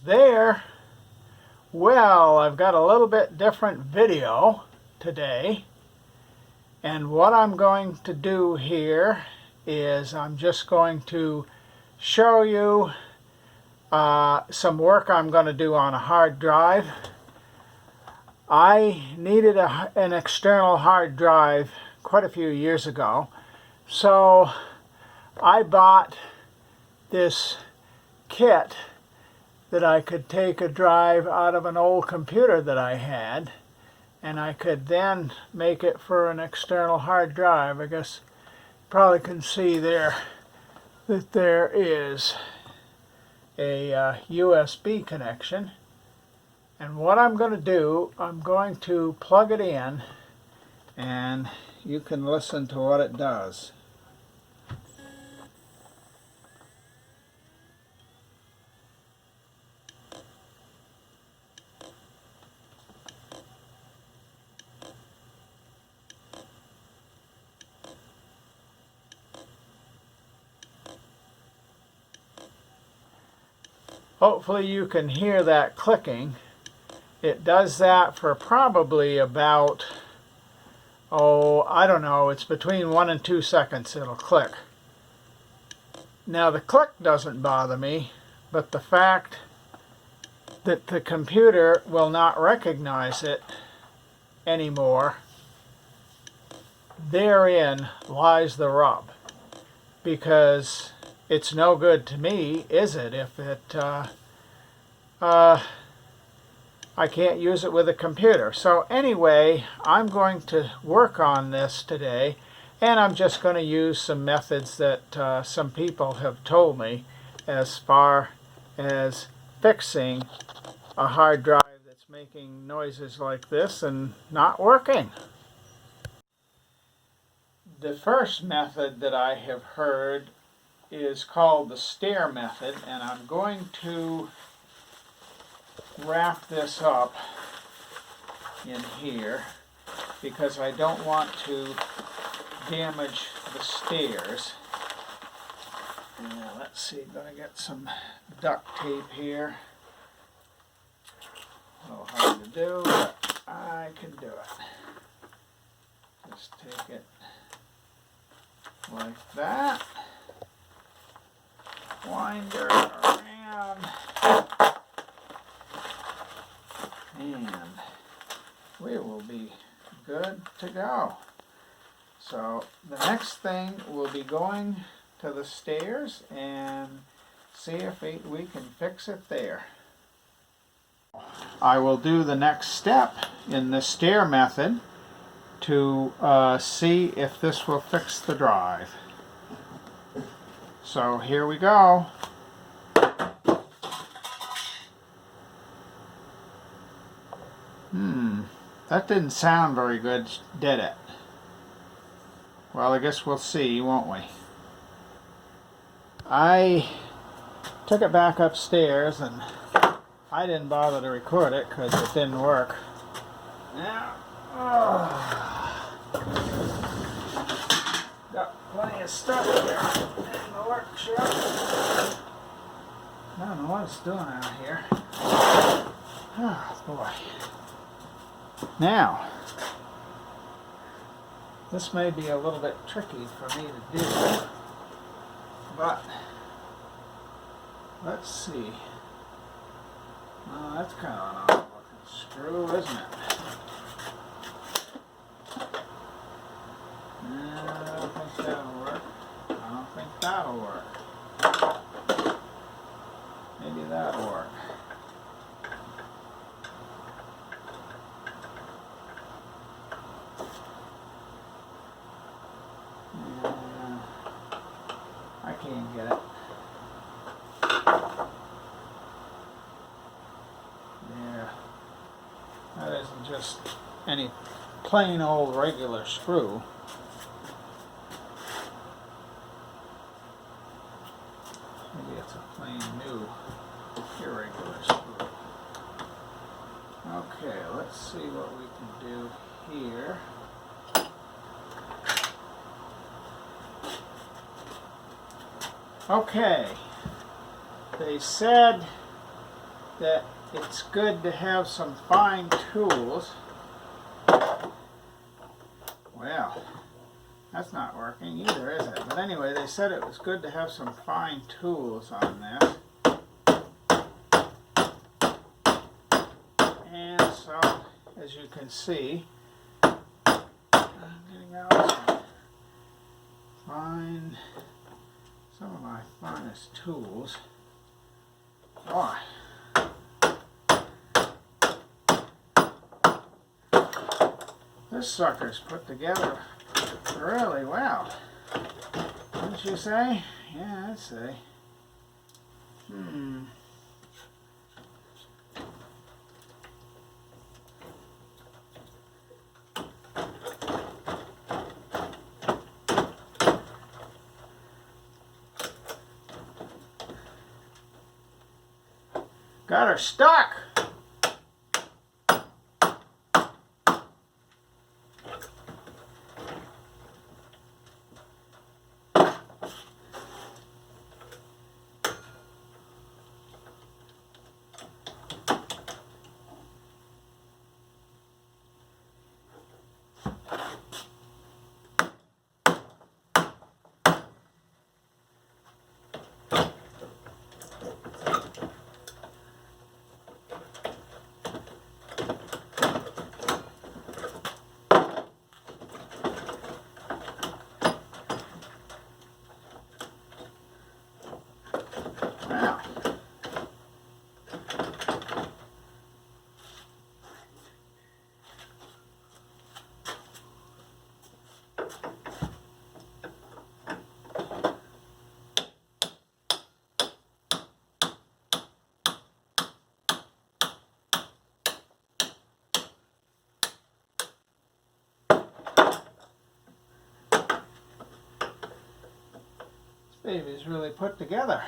There. Well, I've got a little bit different video today, and what I'm going to do here is I'm just going to show you some work I'm going to do on a hard drive. I needed an external hard drive quite a few years ago, so I bought this kit that I could take a drive out of an old computer that I had, and I could then make it for an external hard drive. I guess you probably can see there that there is a USB connection. And what I'm going to do, I'm going to plug it in, and you can listen to what it does. Hopefully you can hear that clicking. It does that for probably about, I don't know, it's between 1 and 2 seconds it'll click. Now the click doesn't bother me, but the fact that the computer will not recognize it anymore, therein lies the rub. Because it's no good to me, is it, if I can't use it with a computer. So anyway, I'm going to work on this today, and I'm just going to use some methods that some people have told me as far as fixing a hard drive that's making noises like this and not working. The first method that I have heard is called the stair method, and I'm going to wrap this up in here because I don't want to damage the stairs. Let's see, gonna get some duct tape here. A little hard to do, but I can do it. Just take it like that. Wind her around, and we will be good to go. So the next thing we'll be going to the stairs and see if we can fix it there. I will do the next step in the stair method to see if this will fix the drive. So here we go. That didn't sound very good, did it? Well, I guess we'll see, won't we? I took it back upstairs, and I didn't bother to record it because it didn't work. Now, got plenty of stuff here in the workshop. I don't know what it's doing out here. Oh boy. Now, this may be a little bit tricky for me to do, but let's see. Oh, that's kind of an odd looking screw, isn't it? I don't think that'll work. I don't think that'll work. Maybe that'll work. I can't get it. Yeah. That isn't just any plain old regular screw. Maybe it's a plain new irregular screw. Okay, let's see what we can do here. Okay, they said that it's good to have some fine tools. Well, that's not working either, is it? But anyway, they said it was good to have some fine tools on this. And so, as you can see, I'm getting out some of my finest tools. Boy. This sucker's put together really well. Wouldn't you say? Yeah, I'd say. Got her stuck! Wow. This baby's really put together.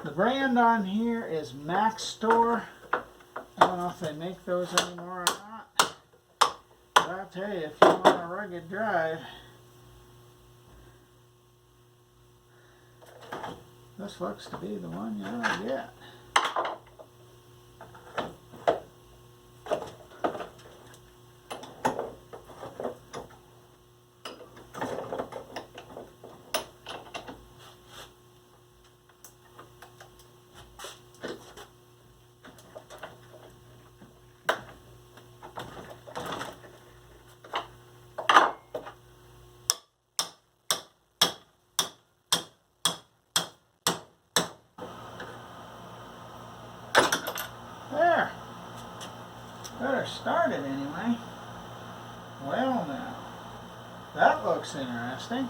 The brand on here is Maxtor. I don't know if they make those anymore or not. But I'll tell you, if you want a rugged drive, this looks to be the one you ought to get. There. Better start it anyway. Well now, that looks interesting.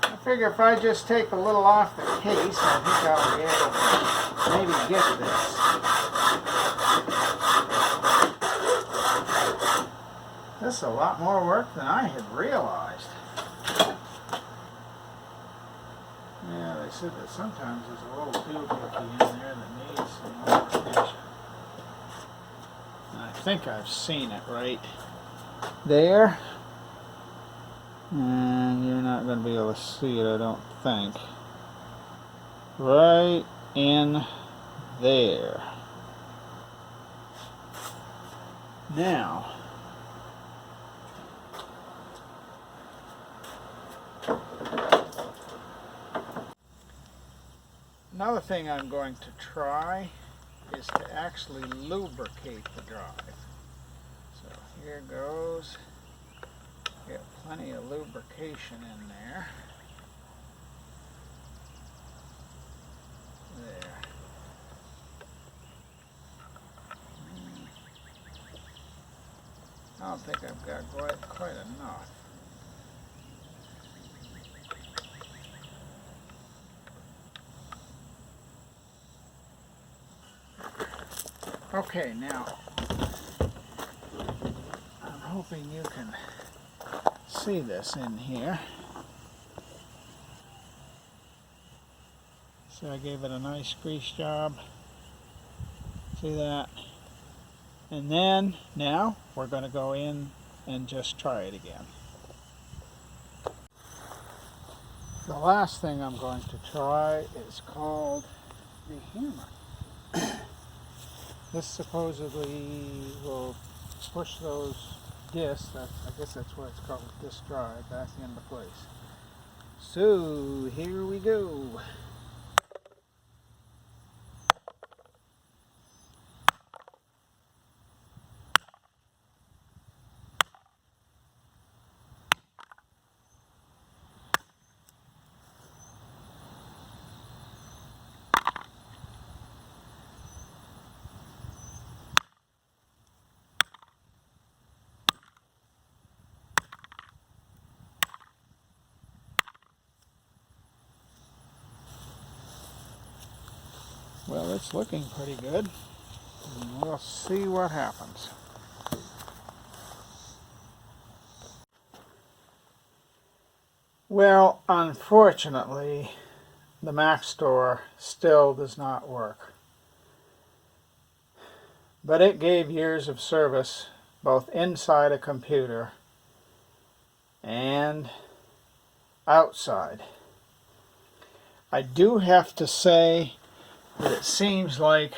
I figure if I just take a little off the case, I think I'll be able to maybe get this. This is a lot more work than I had realized. Yeah, they said that sometimes there's a little doohickey in there that needs some more attention. I think I've seen it right there. And you're not going to be able to see it, I don't think. Right in there. Now, another thing I'm going to try is to actually lubricate the drive. here goes. Get plenty of lubrication in there. There. I don't think I've got quite enough. Okay, now I'm hoping you can see this in here. So I gave it a nice grease job. See that? And then, now, we're going to go in and just try it again. The last thing I'm going to try is called the hammer. This supposedly will push those discs, I guess that's what it's called, disc drive, back into place. So, here we go. Well, it's looking pretty good. And we'll see what happens. Well, unfortunately, the Maxtor still does not work. But it gave years of service both inside a computer and outside. I do have to say that it seems like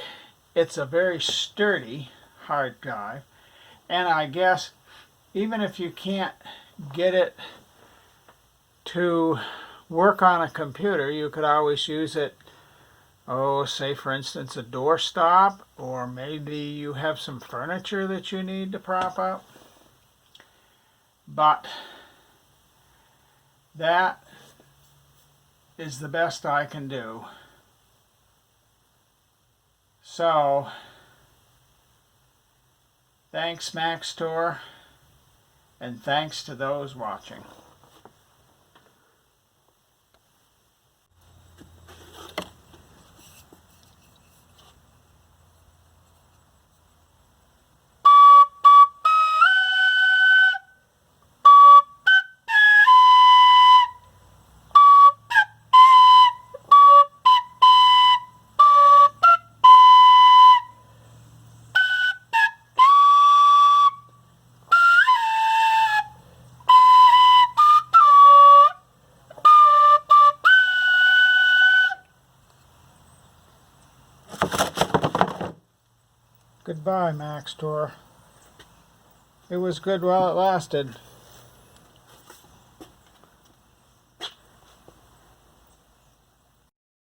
it's a very sturdy hard drive, and I guess even if you can't get it to work on a computer, you could always use it, say for instance a doorstop, or maybe you have some furniture that you need to prop up. But that is the best I can do. So, thanks Maxtor, and thanks to those watching. Goodbye, Maxtor. It was good while it lasted.